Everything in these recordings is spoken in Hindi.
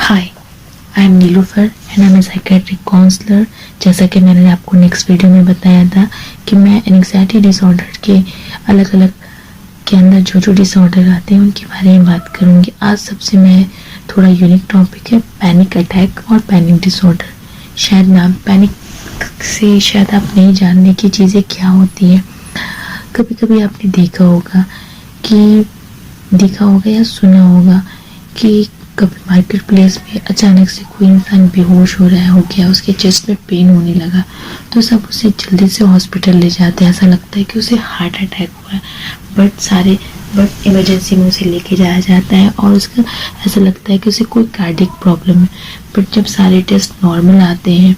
Hi, I am Nilufar and I am a psychiatric counsellor. जैसा कि मैंने आपको नेक्स्ट वीडियो में बताया था कि मैं एंग्जाइटी डिसऑर्डर के अलग अलग के अंदर जो जो डिसऑर्डर आते हैं उनके बारे में बात करूंगी। आज सबसे मैं थोड़ा यूनिक टॉपिक है पैनिक अटैक और पैनिक डिसऑर्डर। शायद नाम पैनिक से शायद आप नहीं जानने की चीज़ें क्या होती है। कभी कभी आपने देखा होगा या सुना होगा कि कभी मार्केट प्लेस में अचानक से कोई इंसान बेहोश हो गया, उसके चेस्ट में पेन होने लगा तो सब उसे जल्दी से हॉस्पिटल ले जाते हैं। ऐसा लगता है कि उसे हार्ट अटैक हुआ है, बट इमरजेंसी में उसे लेके जाया जाता है और उसका ऐसा लगता है कि उसे कोई कार्डियक प्रॉब्लम है। बट जब सारे टेस्ट नॉर्मल आते हैं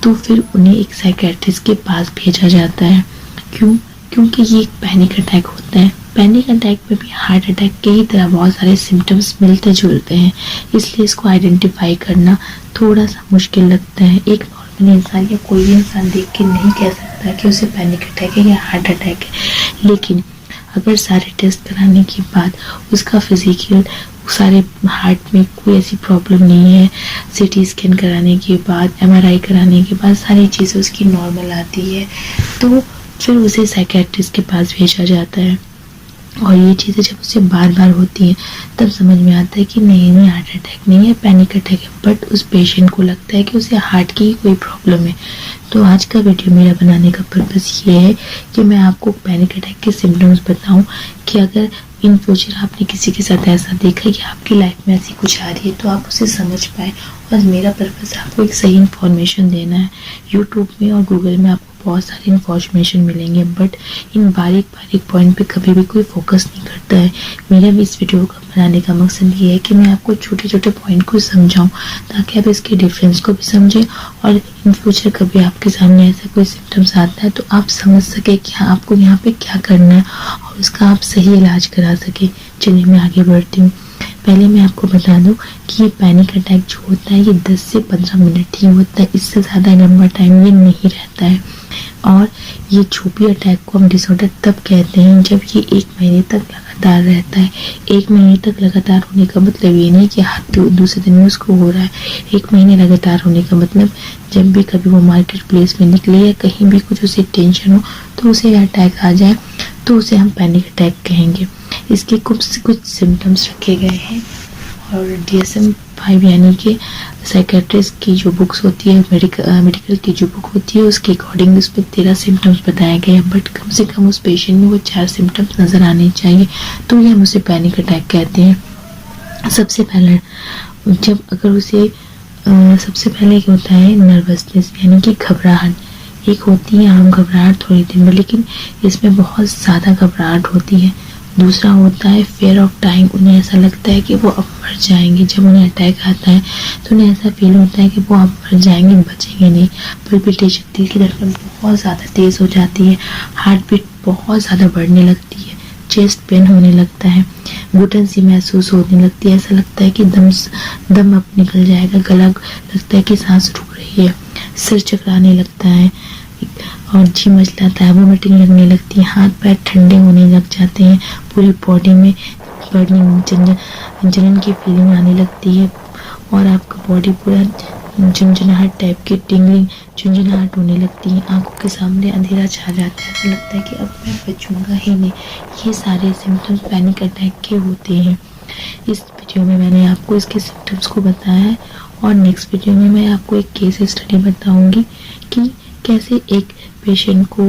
तो फिर उन्हें एक साइकेट्रिस्ट के पास भेजा जाता है। क्योंकि ये एक पैनिक अटैक होता है। पैनिक अटैक में भी हार्ट अटैक के ही तरह बहुत सारे सिम्टम्स मिलते जुलते हैं, इसलिए इसको आइडेंटिफाई करना थोड़ा सा मुश्किल लगता है। एक नॉर्मल इंसान या कोई भी इंसान देख के नहीं कह सकता कि उसे पैनिक अटैक है या हार्ट अटैक है, लेकिन अगर सारे टेस्ट कराने के बाद उसका फिजिकल सारे हार्ट में कोई ऐसी प्रॉब्लम नहीं है, सीटी स्कैन कराने के बाद, MRI कराने के बाद सारी चीज़ें उसकी नॉर्मल आती है, तो फिर उसे साइकेट्रिस्ट के पास भेजा जाता है। और ये चीज़ें जब उसे बार बार होती हैं तब समझ में आता है कि नहीं हार्ट अटैक नहीं है, पैनिक अटैक है। बट उस पेशेंट को लगता है कि उसे हार्ट की ही कोई प्रॉब्लम है। तो आज का वीडियो मेरा बनाने का पर्पस ये है कि मैं आपको पैनिक अटैक के सिम्टम्स बताऊं कि अगर इन फ्यूचर आपने किसी के साथ ऐसा देखा कि आपकी लाइफ में ऐसी कुछ आ रही है तो आप उसे समझ पाए। और मेरा पर्पस आपको एक सही इन्फॉर्मेशन देना है। यूट्यूब में और गूगल में आपको बहुत सारी इन्फॉर्मेशन मिलेंगे, बट इन बारीक पॉइंट पे कभी भी कोई फोकस नहीं करता है। मेरा भी इस वीडियो का बनाने का मकसद ये है कि मैं आपको छोटे छोटे पॉइंट को समझाऊं ताकि आप इसके डिफरेंस को भी समझें और इन फ्यूचर कभी आपके सामने ऐसा कोई सिम्टम्स आता है तो आप समझ सके कि आपको यहाँ पे क्या करना है और उसका आप सही इलाज करा सके। चलिए मैं आगे बढ़ती हूँ। पहले मैं आपको बता दूं कि ये पैनिक अटैक जो होता है ये 10 से 15 मिनट ही होता है, इससे ज़्यादा लंबा टाइम ये नहीं रहता है। और ये जो अटैक को हम डिसऑर्डर तब कहते हैं जब ये 1 महीने तक लगातार रहता है। 1 महीने तक लगातार होने का मतलब ये नहीं कि हर दूसरे दिन में उसको हो रहा है। 1 महीने लगातार होने का मतलब जब भी कभी वो मार्केट प्लेस में निकले या कहीं भी कुछ उसे टेंशन हो तो उसे अटैक आ जाए तो उसे हम पैनिक अटैक कहेंगे। इसके कुछ सिम्टम्स रखे गए हैं और DSM-5 यानी कि साइकेट्रिस्ट की जो बुक्स होती है, मेडिकल की जो बुक होती है उसके अकॉर्डिंग उस पर 13 सिम्टम्स बताए गए हैं। बट कम से कम उस पेशेंट में वो 4 सिम्टम्स नज़र आने चाहिए तो ये हम उसे पैनिक अटैक कहते हैं। सबसे पहले सबसे पहले क्या होता है नर्वसनेस यानी कि घबराहट। एक होती है आम घबराहट थोड़ी देर में, लेकिन इसमें बहुत ज़्यादा घबराहट होती है। दूसरा होता है फेयर ऑफ टाइम। उन्हें ऐसा लगता है कि वो अब मर जाएंगे। जब उन्हें अटैक आता है तो उन्हें ऐसा फील होता है कि वो अब मर जाएंगे, बचेंगे नहीं। पल्पिटेशन, दिल की धड़कन बहुत ज़्यादा तेज़ हो जाती है, हार्ट बीट बहुत ज़्यादा बढ़ने लगती है, चेस्ट पेन होने लगता है, घुटन सी महसूस होने लगती है। ऐसा लगता है कि दम अब निकल जाएगा, गला लगता है कि सांस रुक रही है, सिर चकराने लगता है और जी मचलाता है, वोमिटिंग लगने लगती है, हाथ पैर ठंडे होने लग जाते हैं, पूरी बॉडी में बर्निंग जलन की फीलिंग आने लगती है और आपका बॉडी पूरा झुंझुनाहट टाइप की झुंझुनाहट होने लगती है। आंखों के सामने अंधेरा छा जाता है, ऐसा लगता है कि अब मैं बचूंगा ही नहीं। ये सारे सिम्टम्स पैनिक अटैक के होते हैं। इस वीडियो में मैंने आपको इसके सिम्टम्स को बताया है और नेक्स्ट वीडियो में मैं आपको एक केस स्टडी बताऊंगी कि कैसे एक पेशेंट को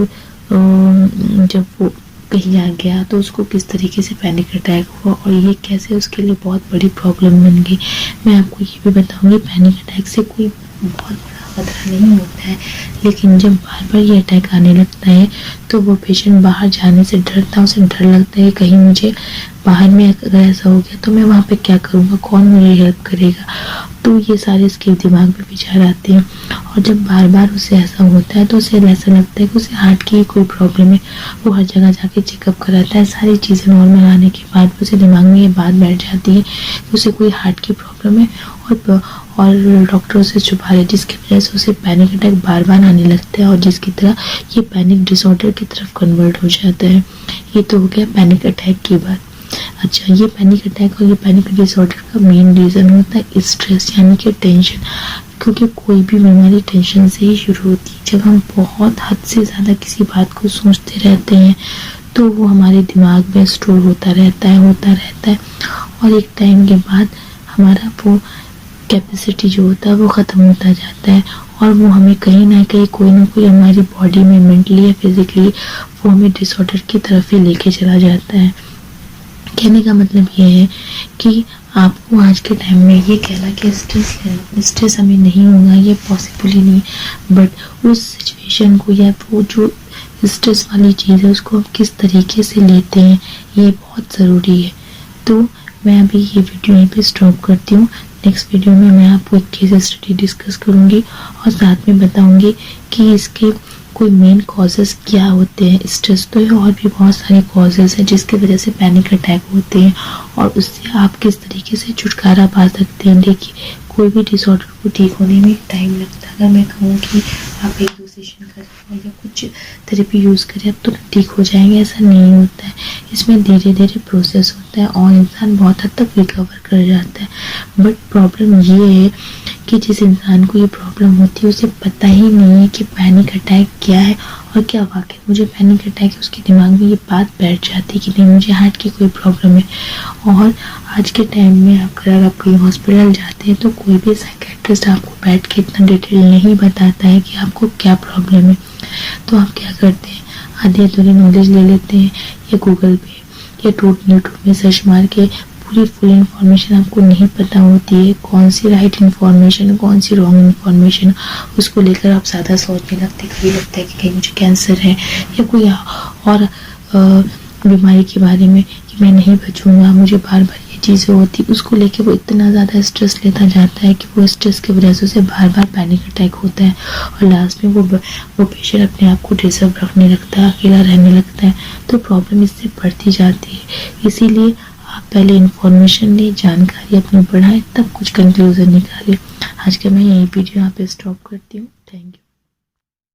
जब वो कहीं आ गया तो उसको किस तरीके से पैनिक अटैक हुआ और ये कैसे उसके लिए बहुत बड़ी प्रॉब्लम बन गई। मैं आपको ये भी बताऊंगी पैनिक अटैक से कोई बहुत बड़ा खतरा नहीं होता है, लेकिन जब बार बार ये अटैक आने लगता है तो वो पेशेंट बाहर जाने से डरता है। उसे डर लगता है कहीं मुझे बाहर में अगर ऐसा हो गया तो मैं वहाँ पे क्या करूँगा, कौन मेरी हेल्प करेगा। तो ये सारे इसके दिमाग में विचार आते हैं और जब बार बार उसे ऐसा होता है तो उसे ऐसा लगता है कि उसे हार्ट की कोई प्रॉब्लम है। वो हर जगह जाके चेकअप कराता है, सारी चीज़ें नॉर्मल आने के बाद उसे दिमाग में ये बात बैठ जाती है कि उसे कोई हार्ट की प्रॉब्लम है और डॉक्टर उसे छुपा रहे, जिसकी वजह से उसे पैनिक अटैक बार बार आने लगता है और जिसकी तरह ये पैनिक डिसऑर्डर की तरफ कन्वर्ट हो जाता है। ये तो हो गया पैनिक अटैक की बात। अच्छा, ये पैनिक अटैक और ये पैनिक डिसऑर्डर का मेन रीज़न होता है स्ट्रेस यानी कि टेंशन, क्योंकि कोई भी बीमारी टेंशन से ही शुरू होती है। जब हम बहुत हद से ज़्यादा किसी बात को सोचते रहते हैं तो वो हमारे दिमाग में स्टोर होता रहता है और एक टाइम के बाद हमारा वो कैपेसिटी जो होता है वो ख़त्म होता जाता है और वो हमें कहीं ना कोई हमारी बॉडी में मेंटली या फिजिकली वो हमें डिसऑर्डर की तरफ ही लेके चला जाता है। कहने का मतलब ये है कि आपको आज के टाइम में ये कहना कि स्ट्रेस हमें नहीं होगा ये पॉसिबल ही नहीं, बट उस सिचुएशन को या वो जो स्ट्रेस वाली चीज़ है उसको आप किस तरीके से लेते हैं ये बहुत ज़रूरी है। तो मैं अभी ये वीडियो यहीं पे स्टॉप करती हूँ। नेक्स्ट वीडियो में मैं आपको एक केस स्टडी डिस्कस करूँगी और साथ में बताऊँगी कि इसके कोई मेन कॉजेज़ क्या होते हैं। स्ट्रेस तो है और भी बहुत सारे कॉजेज़ हैं जिसकी वजह से पैनिक अटैक होते हैं और उससे आप किस तरीके से छुटकारा पा सकते हैं। देखिए, कोई भी डिसऑर्डर को ठीक होने में टाइम लगता है। अगर मैं कहूँ कि आप एक दो सेशन करें या कुछ थेरेपी यूज़ करें अब तो ठीक हो जाएंगे, ऐसा नहीं होता है। इसमें धीरे धीरे प्रोसेस होता है और इंसान बहुत हद तक रिकवर कर जाता है। बट प्रॉब्लम ये है कि जिस इंसान को ये प्रॉब्लम होती है उसे पता ही नहीं है कि पैनिक अटैक क्या है और क्या वाकई मुझे पैनिक अटैक है। उसके दिमाग में ये बात बैठ जाती है कि नहीं मुझे हार्ट की कोई प्रॉब्लम है। और आज के टाइम में अगर आप कहीं हॉस्पिटल जाते हैं तो कोई भी साइकेट्रिस्ट आपको बैठ के इतना डिटेल नहीं बताता है कि आपको क्या प्रॉब्लम है। तो आप क्या करते हैं, आधी अधूरी नॉलेज ले लेते हैं या गूगल पे या यूट्यूब में सर्च मार के पूरी फुल इन्फॉर्मेशन आपको नहीं पता होती है कौन सी राइट इन्फॉर्मेशन कौन सी रॉन्ग इन्फॉर्मेशन, उसको लेकर आप ज़्यादा सोचने लगते। कभी लगता है कि कहीं मुझे कैंसर है या कोई और बीमारी के बारे में कि मैं नहीं बचूंगा, मुझे बार बार ये चीज़ें होती, उसको लेके वो इतना ज़्यादा स्ट्रेस लेता जाता है कि वो स्ट्रेस की वजह से उसे बार बार पैनिक अटैक होता है और लास्ट में वो पेशेंट अपने आप को डिस्टर्ब रखने लगता है, अकेला रहने लगता है। तो प्रॉब्लम इससे बढ़ती जाती है। इसीलिए आप पहले इन्फॉर्मेशन लें, जानकारी अपनी बढ़ाएं, तब कुछ कंक्लूजन निकालें। आज का मैं यही वीडियो यहाँ पे स्टॉप करती हूँ। Thank you.